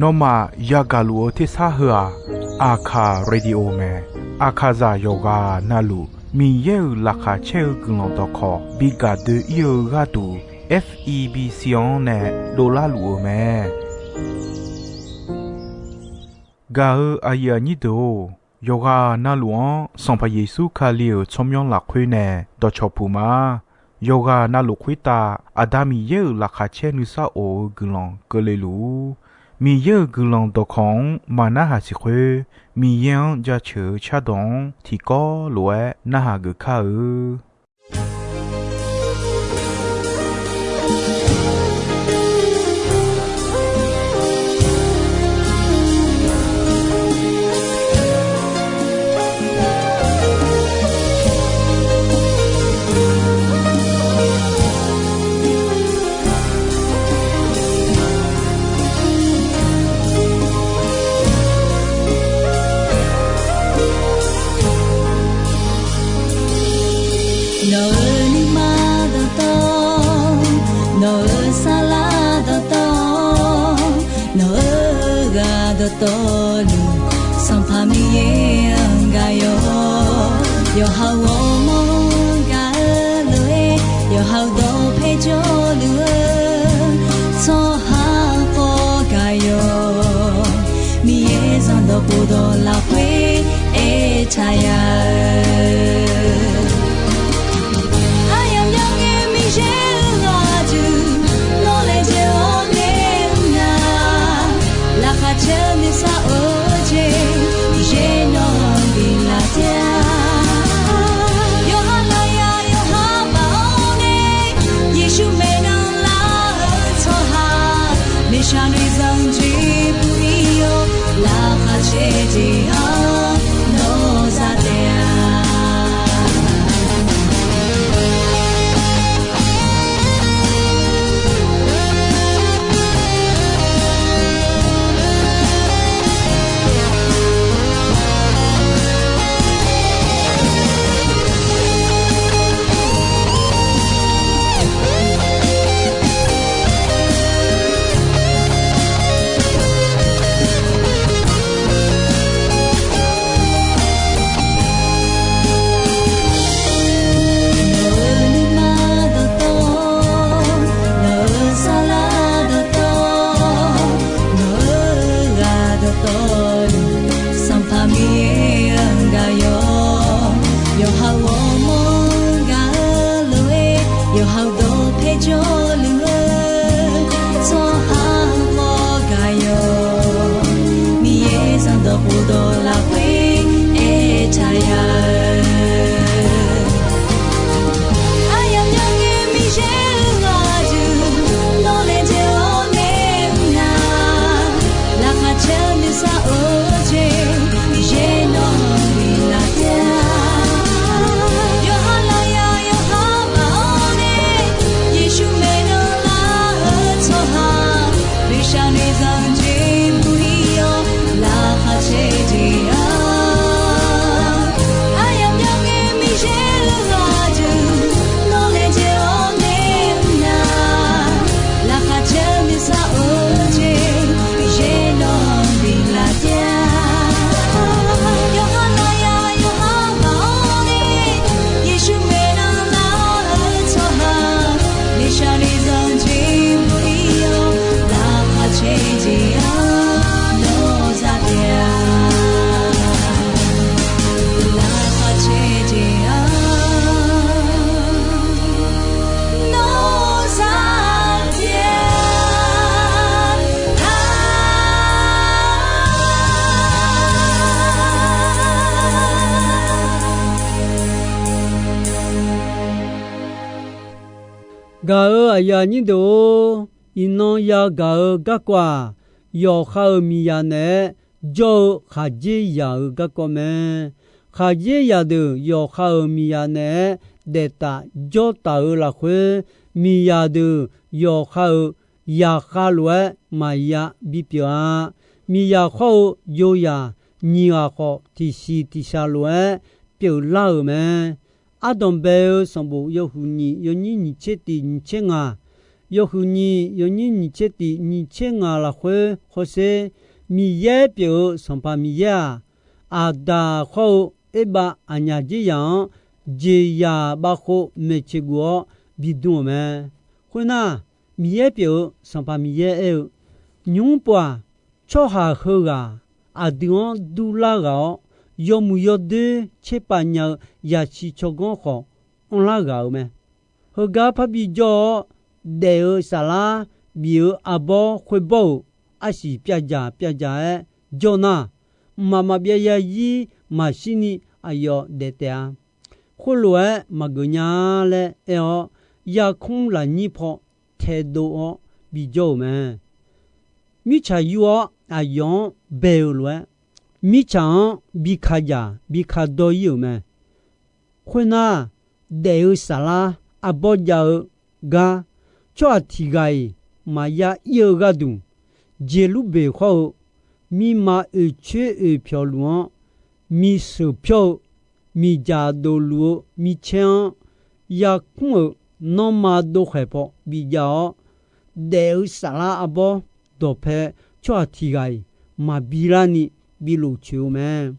นอมายากาลูที่ซาหัวอาคาเรดิโอเมอาคาซาโยกานาลูมีเยอลักาเชลกุลตอคอบิกาเดเยกาตู FEB ซิออนเนโดลาลูเมกาอายานิโดโยกานาลูอันสัมพเยซูคาลีชมยองลักคุยเนดอชอปูมาโยกานาลูคุยตาอาดามีเยอลักาเชนุซาโอกุลองกเลลูมีเยอะกุลองตอของมานาหาสิคุมียังจะเชื่อชาดงที่ก็รวยนาหากข้าตลูสัมภามีเยงกายโยฮาวมกาเลยโยฮาวโดเพจเลยโซฮาโกกายโยมีเยซันโดปูโดลาเวเอชายาอายังยังเอมิเชลาจูโนเลเจโอเนนาลาคาเชนิซาโอเจเจโนบิลาเตียโยฮาลายาโยฮาบาโอเนเยชูเมนลาโซฮาเมชานิซังจีปุริโยลาคาเชจิอาโนซาเตียกาอายานิโดอินนยากากะกว่าโยคามียาเนโจขะเจยากะกว่าเมขะเจยาดโยคามียาเนเดตาโจตาละเควมียาดโยคายาคาลวะมายาบิเปียมียาขอโยยานีอาขอที่ซีที่ชาลวะเปียวลาเมอาดอมเบลสมบูยหูนียนีนิเชตินิเชงา有后你有你切的你切啊了会或是米也表上把米呀啊达后一把啊呀这样这呀把后没吃过比多没会那米也表上把米也有牛把做下后啊啊地方都拉高有木有的切把鸟也是做工好on拉高没和家怕比较đều xả la biểu à bò khôi bò à xì bia già ấy Jonah mà bia ya gì mà xin đi à yo để ta khôi lúa mà người nhà lẽ eo ya không là nhị phò thế độ bị giàu mà mi cha yo à yo bèo lúa mi cha bị khá già bị khá đôi yêu mà khôi na đều xả la à bò giàu ga cho thì gai mà ya yêu ga đúng dễ lúc bề khâu mi mà ở chế ở phiếu luôn mi sự phiếu mi giá đồ lúa mi chén ya cũng ở nó mà đồ khai bỏ bị giá đều xả la abo đồ phê cho thì gai mà bị ra ni bị lũ chiếu mà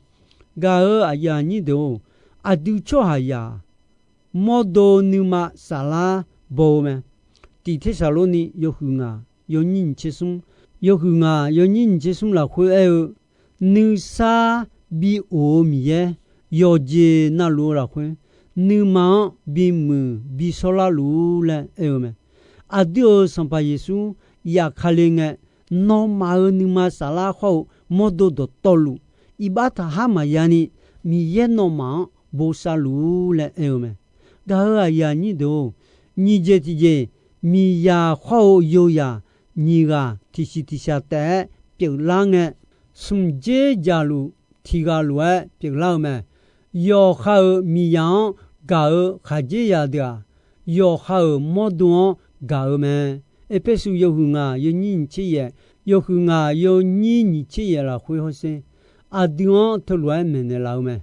ga ở à ya ni đồ à du cho à ya mò đồ nu mà xả la bò mà Tì thế sao luôn đi, yêu hương à, yêu nhìn chế sung, yêu hương à, yêu nhìn chế sung là khối eo, nữ sa bị ố mía, yêu dê na lúa là khối, nữ mà bị mù, bị số la lúa là eo mà. À điều sang pa Giêsu, ya khale nghe, nó mà nữ mà sa la khâu, mô đồ đồ tô lú, ibata hama yani, mi ye nó mà bố sa lúa là eo mà. Gà hơ ya ni đồ, ni dê thì dê, mi ya khâu yo ya ni ga ti si ti sa te piao la nge sum je ja lu ti ga lu a piao la me yo khao mi yang ga kha je ya da yo khao mo do ga me e pe su yo hu nga yo ni chi ye yo hu nga yo ni chi ye la hui ho se a dion to lu me ne la me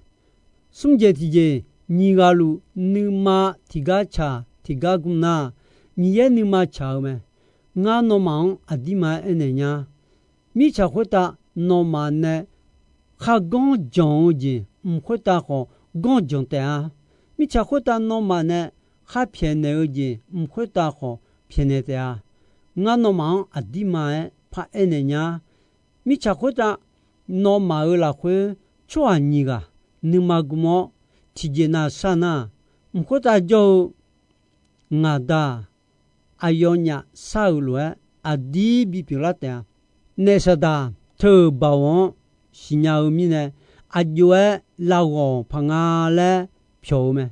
sum je ti je ni ga lu ni ma ti ga cha ti ga gu na mi ye ni ma chao me nga no mang adima ene nya mi cha khota no ma ne kha gon jong ji khota ko gon jong te a mi cha khota no ma ne kha phien ne ji khota ko phien ne te a nga no mang adima e pha ene nya mi cha khota no ma la khwe chwa ni ga ni ma gu mo ti je na sa na khota jo nga da ayonya saulue adi bi pilata nesada thơ bawon sinyao mine ajue lawo phanga le phyo me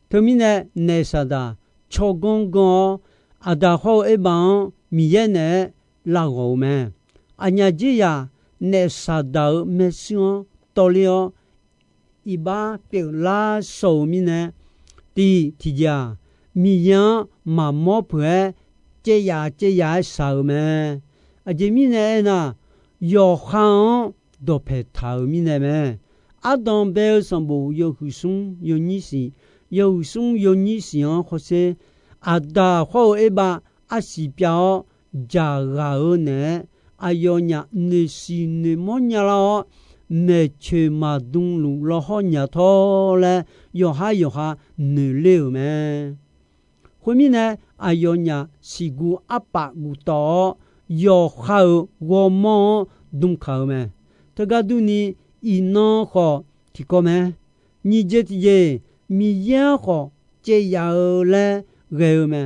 thomine nesada chogongo ada ho eban miyene lawo me anya jiya nesada mesion tolio iba pila so mine ti tija mi yang ma mo phe che ya sao me a je mi ne na yo khan do phe thao mi ne me a don be som bu yo hu sung yo ni si an ho se a da ho e ba a si piao ja ga o ne a yo nya ne si ne mo nya la ne che ma dung lu lo ho nya tho le yo ha ne le me hồi mi này ayo nya sigu apa gu to yo khao wo mo dum khao me to ga du ni ino kho ti ko me ni je ti je mi ya kho che ya le ge me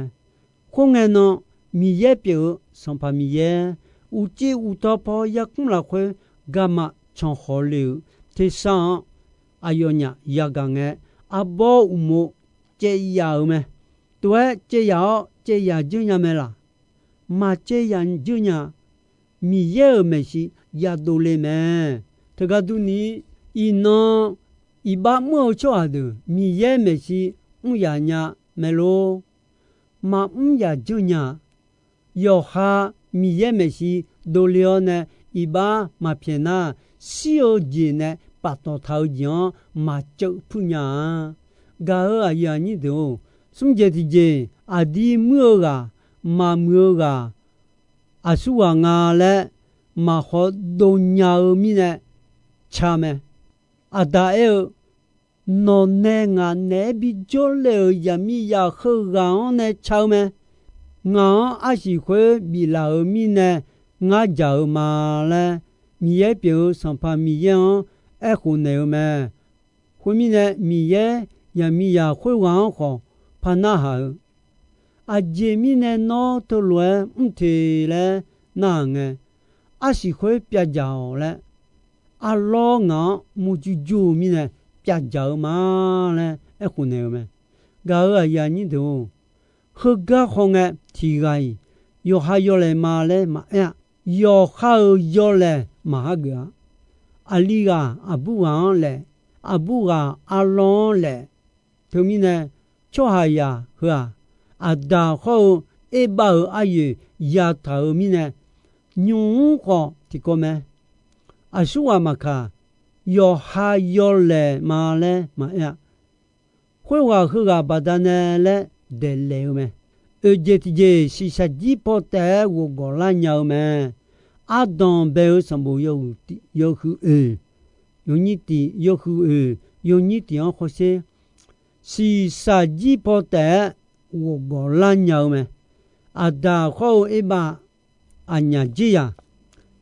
kho nge no mi ye pyo son pa mi ye u che u to po ya kum la khwe ga ma chon kho le te sa ayo nya ya ga nge abo u mo che ya me tuổi chế ya junya mela mà chế ya junya mi ye me si ya dole me to ga du ni ino iba mo cho adu mi ye me si ya nya melo ma ya junya yo ha mi ye me si dole ne iba ma piena si o ji ne pa to thao jian ma chou pu nya ga a ya ni do sum je ti je adi mưa ga 马木个阿苏瓦阿勒马好多鸟咪呢，cha me阿达尔诺内阿内比叫了呀咪呀好讲呢cha me，我阿是会比老咪呢，我就嘛嘞，咪也表上怕咪样爱胡牛me，后面呢咪也呀咪呀会玩好，怕那好。阿姐咪呢孬都乱唔提嘞，那个阿是会别叫嘞，阿老我木就咪呢别叫嘛嘞，爱胡牛me，搞个呀你都，好个好个提个，有还有嘞嘛嘞嘛呀，有还有嘞嘛个，阿里个阿不玩嘞，阿不个阿老嘞，头咪呢做下呀好啊。阿达好一把阿爷丫头咪呢，牛个提个咩？阿说话嘛卡，有还有嘞嘛嘞嘛呀？会话好个巴达呢嘞得了咩？这是实际不得我个啦鸟咩？阿当别什么有去有你的有去有你的样好些，是实际不得。我个啦鸟me，阿达好一把阿娘子呀，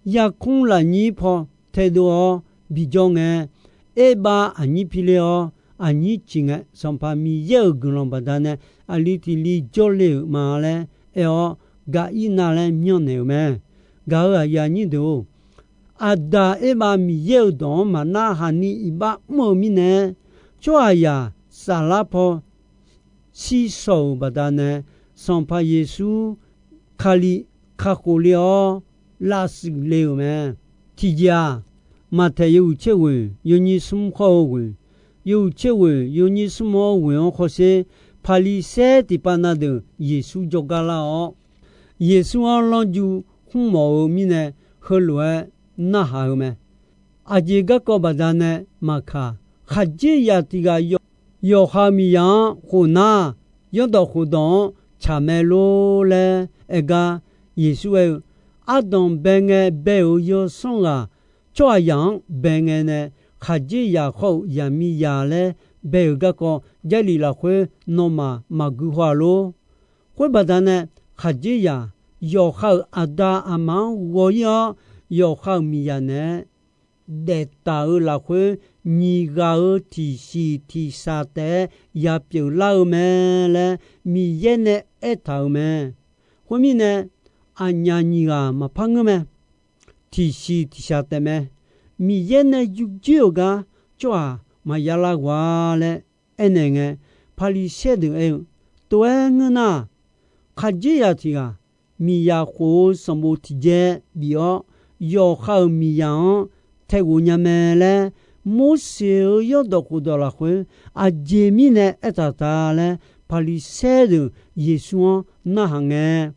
也空了你婆太多比较个，一把阿你皮了阿你真个，上怕咪有个人把他呢，阿里提里交流嘛嘞，哦，噶伊那嘞苗牛me，噶个呀你都，阿达一把咪有动嘛那哈你一把莫咪呢，做呀沙拉婆。吸收把它呢，上怕耶稣卡里卡过了拉死了没？提家马太有结尾，有你什么好问？有结尾，有你什么问？或是帕里塞的把那的耶稣就干了哦。耶稣啊，让就红毛咪呢，后来那还有没？阿这个搞把它呢，马卡哈这呀这个有哈米样湖南用到湖东查梅路嘞，个耶稣诶，阿东边个背后有送啊，这样边个呢，哈这呀好呀米呀嘞，背后个这里啦会诺嘛马古话咯，会把它呢哈这呀有好阿达阿妈我要有好米呀呢。để tạo là khối nhị gạo thì xì thì sa té ya biểu lao mẹ là mi yên nè ết thảo mẹ khối mi nè anh nhà nhị gạo mà phăng mẹ thì xì thì sa té mẹ mi yên nè dục chiều ga cho mà ya la qua lệ anh nghe pali xe được em tôi nghe na khai ya thì ga mi ya khối sắm bộ thì dễ biểu yo khao mi yang thay của nhà mẹ là mua siêu yêu đồ của đồ là khơi à chế mi nè ta là pali xe được Giêsu na hàng nghe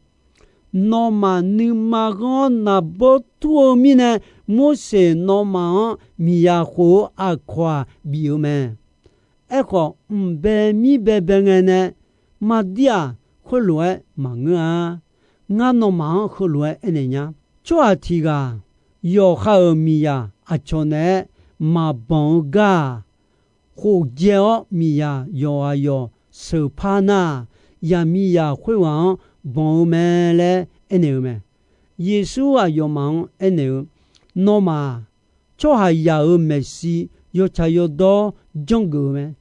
nó mà nữ mà con na bố tua mi nè mua siêu nó mà mi ya khổ à khoa biểu mẹ eko bé mi bé bé nghe nè mà dia khổ lúa mà ngã ngã nó mà khổ lúa anh nhá cho thì ga yo khao mi ya à cho nè mà bằng ga hồ dẻo mi ya yo sự pa na ya mi ya huy hoàng bằng mẹ lẽ anh mẹ Giêsu à yo mang anh nó mà cho hay ya ở Messi yo cha yo đó trong gửi mẹ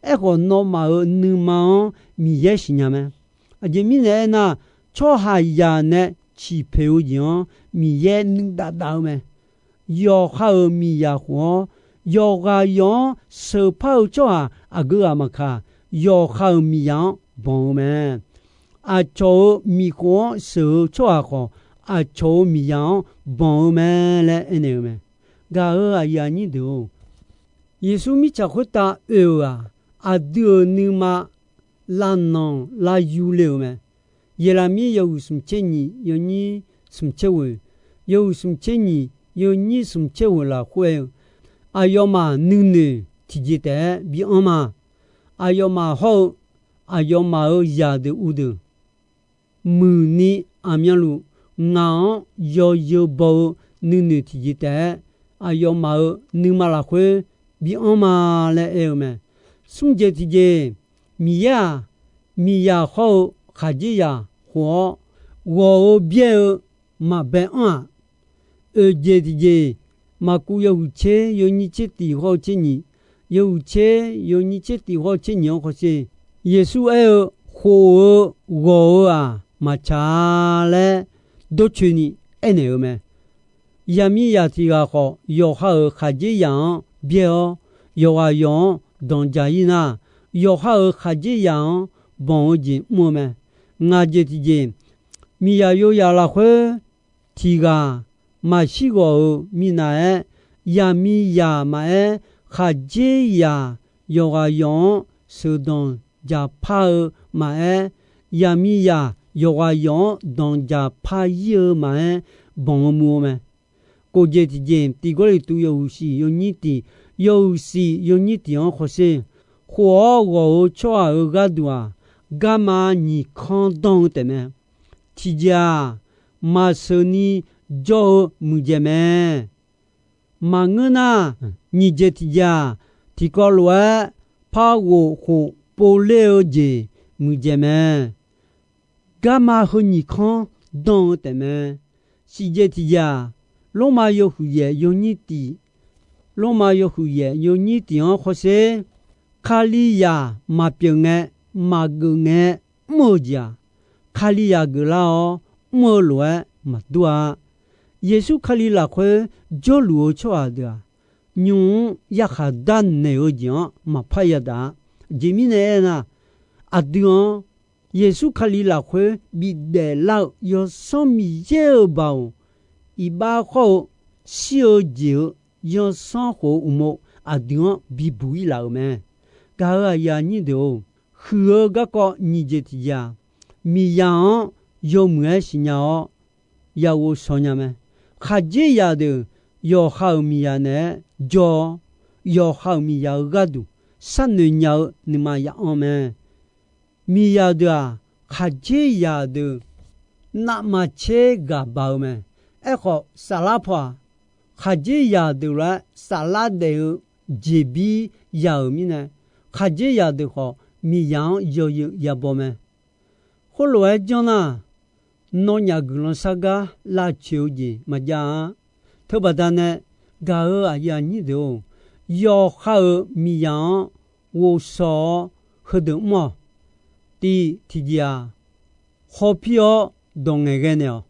ấy còn nó mà ở nữ mà mi ya xin nhà mẹ à giờ mi nè na cho hay ya nè chỉ phiêu gì mi ya nữ đã đào mẹ yo khao mi ya ho yo ga yo so pao cho a ga ma kha yo khao mi ya bon me a cho mi ko so cho a ko a cho mi ya bon me le ene me ga a ya ni do Yesu mi cha khota e a de ni ma la non la yu le me ye la mi yo sum cheni yo ni sum chewe yo sum cheni yo ni sum chewe la khwe ayoma nune tijite bi ama ayoma ho ayoma ya de udu 母尼阿面路昂有包女提吉的啊有毛女马拉会比阿妈来哎们送节提吉米呀后哈吉呀或我别嘛别啊节提吉嘛古有切有你切地好切你有切有你切地好切你好些耶稣哎或我啊嘛查嘞都去你哎那个么亚米亚提个好有好哈吉样别哦有啊用当家伊那有好哈吉样帮进么么俺这提进米亚有亚拉会提个嘛西个米那哎亚米亚嘛哎哈吉呀有啊用手动加怕嘛哎亚米亚有啊用当家怕有嘛哎帮么么过节期间，地过里都有戏，有你的，有戏有你的样好些，或我做二个多啊，干嘛你看懂的没？提家马上你做木姐妹，马我呢？你这提家提过来，怕我和不了解木姐妹，干嘛和你看懂的没？是这提家。罗马有胡言有你的，罗马有胡言有你的啊，或是卡利亚马表眼马个眼莫家，卡利亚个啦哦莫乱马多啊，耶稣卡利拉会就路错的，用亚哈丹那个讲马拍呀的，前面那呢啊对哦，耶稣卡利拉会比得老有什么有包？一把好小酒要生活无毛啊点比不一老咩噶啊呀你都喝个你这提呀米样有没新呀要我说呀咩哈这呀的要好米呀呢就要好米呀个都三年呀你嘛呀咩米呀的啊哈这呀的那么切个包咩哎好，沙拉帕，哈吉亚的了，沙拉的吉比亚米呢？哈吉亚的好，米样有也不么？后来讲呢，农业工人啥个拉球的嘛讲，特别的呢，噶啊呀你的要好米样，我说喝的么？第提家，好皮哦，懂那个呢？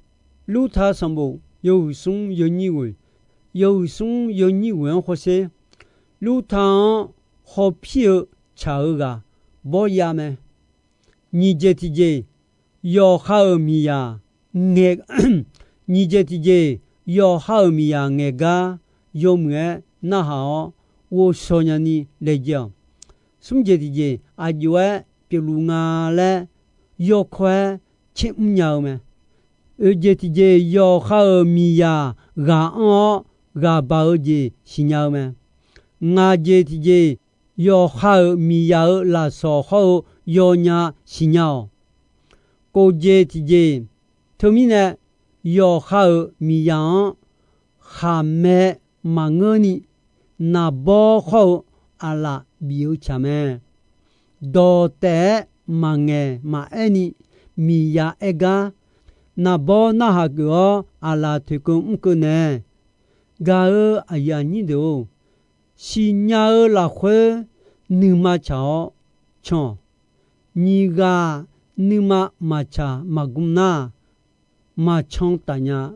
路他上步有松有你味，有松有你味或是路他好皮炒个不呀么？你这提着要好米呀，你这提着要好米呀，个有么那好？我说呀你来讲，什这提着阿舅比如啊嘞，要快切唔要么？这提着要好米呀，个包着新要么？我这提着要好米呀，拉说好要伢新要。个这提着，头面呢要好米呀，还没嘛我呢，那不好阿拉表前么？到底嘛个嘛爱呢米呀一个。那不那哈个阿拉推广个呢？噶哎呀你都新娘拉会你嘛瞧瞧，你个你嘛瞧嘛公那嘛瞧大呀，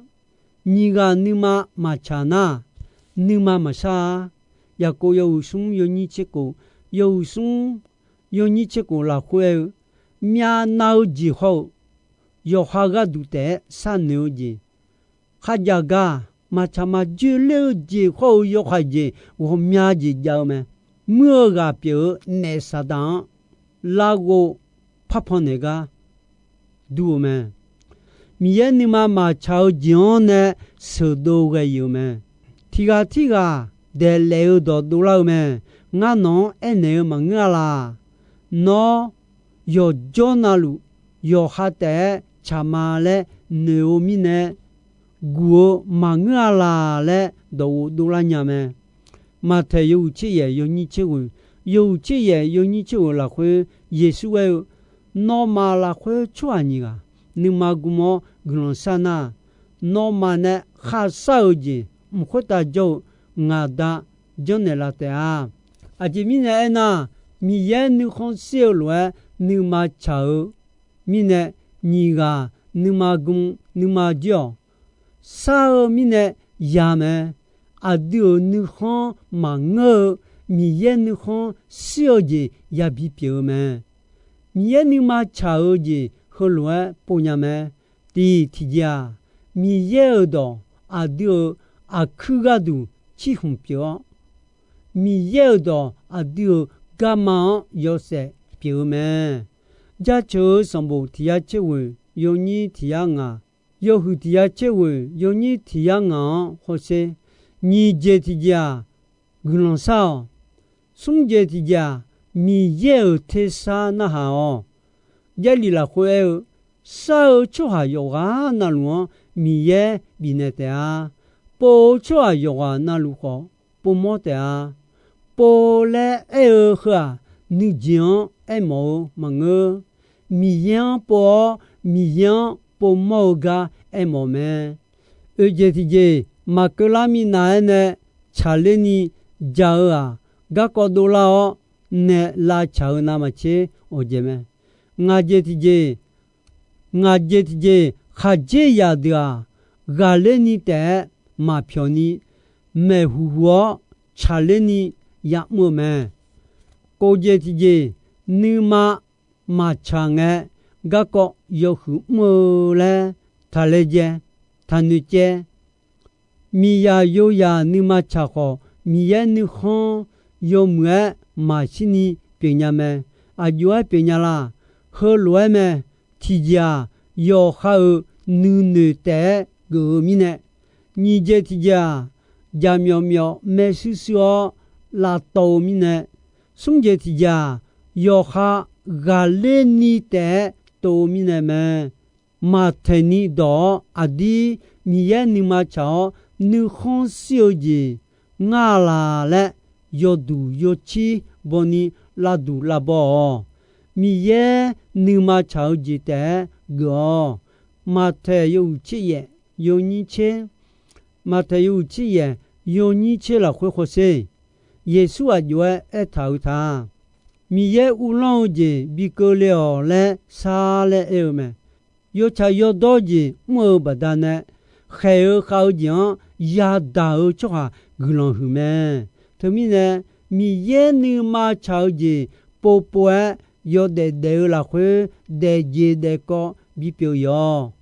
你个你嘛瞧那你嘛啥？呀个有松有你这个有松有你这个拉会面闹之后。有哈个都得三牛子，哈家个嘛他妈就六子后有哈子，我面子叫咩？莫个表那啥当，那个拍拍那个，do咩？米你嘛炒酱呢，手多个有咩？提个得来到多老咩？俺侬哎那么我啦，喏有叫那路有哈得。查马嘞牛米呢，古马阿拉嘞都拉伢们，马太有这也有你这位，有这也有你这位拉会耶稣为诺马拉会传你个，你马古么格隆山呐，诺马呢哈少的，唔会打就俺的就那拉的啊，阿姐明呢那米也你看小路你马超，明呢你个你马公你马叫，少明呢呀么，阿丢你看马我，米也你看小的也比表么，米也你马超的和路不呀么，第提家米也的阿丢阿去个都起红表。米也的阿丢干嘛要说表咩？家就上部提下这位，有你提下啊，有后提下这位，有你提下啊，或是你这提下，可能少，送这提下，米也提啥那哈哦，家里啦会少就还有啊那路米也比那的啊，不就还有啊那路好，不么的啊。波来爱喝，你讲爱毛么个？米样波毛个爱毛咩？而且提起马格拉米那呢，查理尼家啊，个个多啦哦，呢拉查那么切，我讲咩？我这提起哈这呀的啊，个人你的马票你没胡胡查理尼。呀么么，高阶提起你马长诶，个个有胡么嘞？他来接，他女接，米呀有呀，你马长好，米呀你好有么马西尼别人么？啊有爱别人啦，和罗么提家有好女的个米呢？你这提家家苗苗没事说。拉刀米呢？送这提家要哈咖喱尼的刀米呢么？马太尼多阿弟米也你马超你很小的，阿拉嘞要读要起，不你拉读拉不？米也你马超的个马太有钱也有你钱，马太有钱也有你钱了会活些。耶稣啊，就爱头他，米也乌浪子比个了嘞，啥嘞有没？有才有多子，没不单呢，还有好讲也到做下个浪后面。他们呢，米也你马超子，波波有得得了会得接得个比表哟。啊。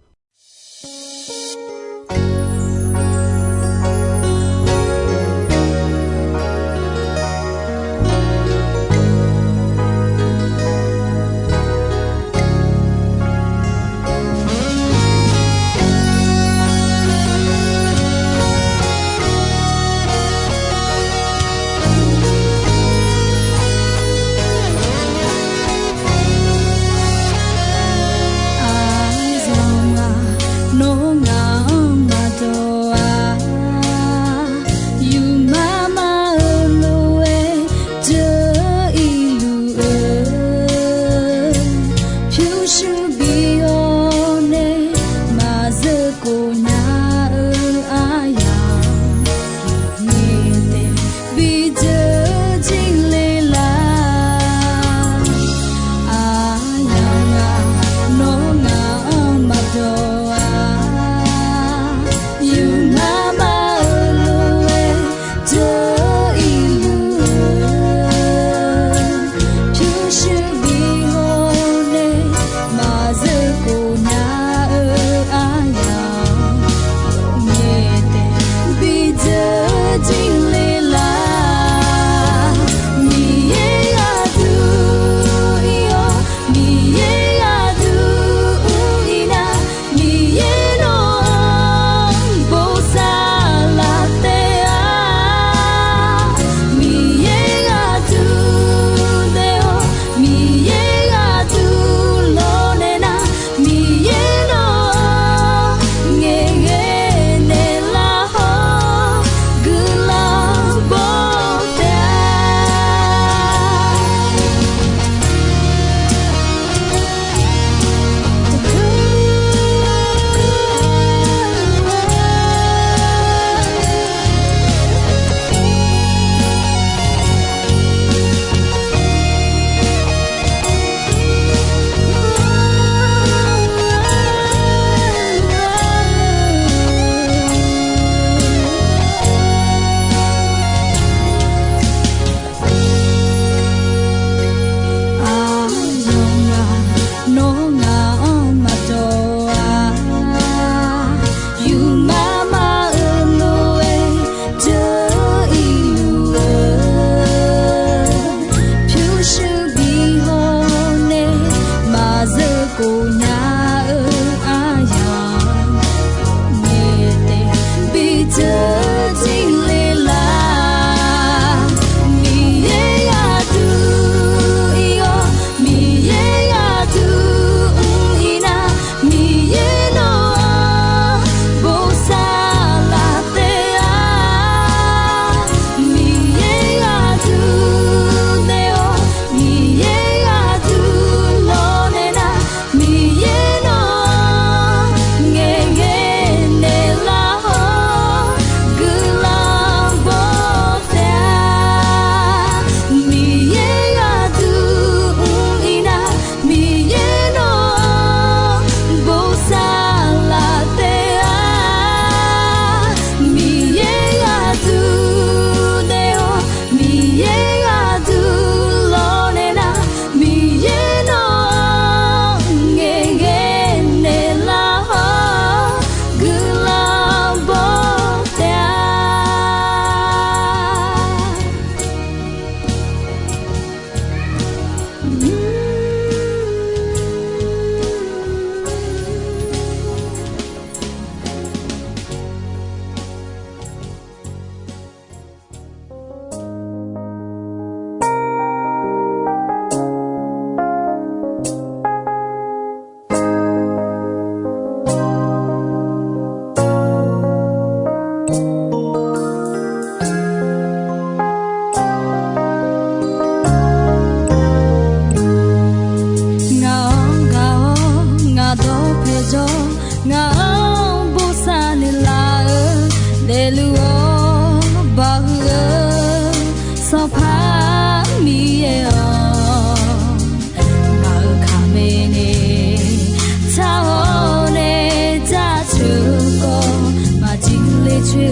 去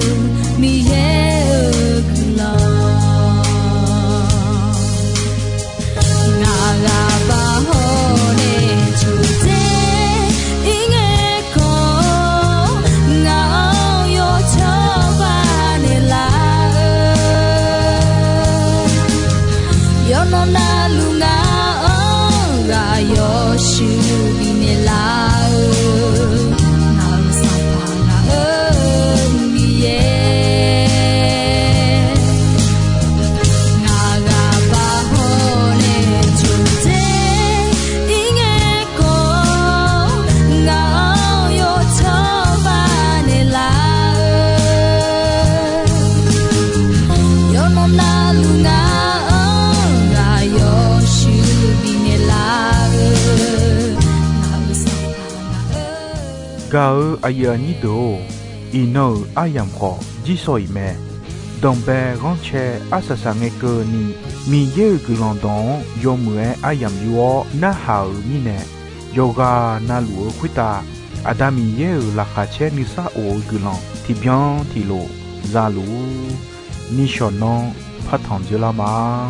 米耶克拉，那个巴后呢就在应该过，那有超巴呢啦，有那那路啊，啊有树比呢啦。Gao ayani do ino ayam ko jisoi me dombe ronche asasange ko ni mi ye gulondon yomue ayam yuo na hao ni ne yoga na luo kwita adami ye la khache ni sa o gulon ti bien ti lo zalu ni shonon phathon jela ma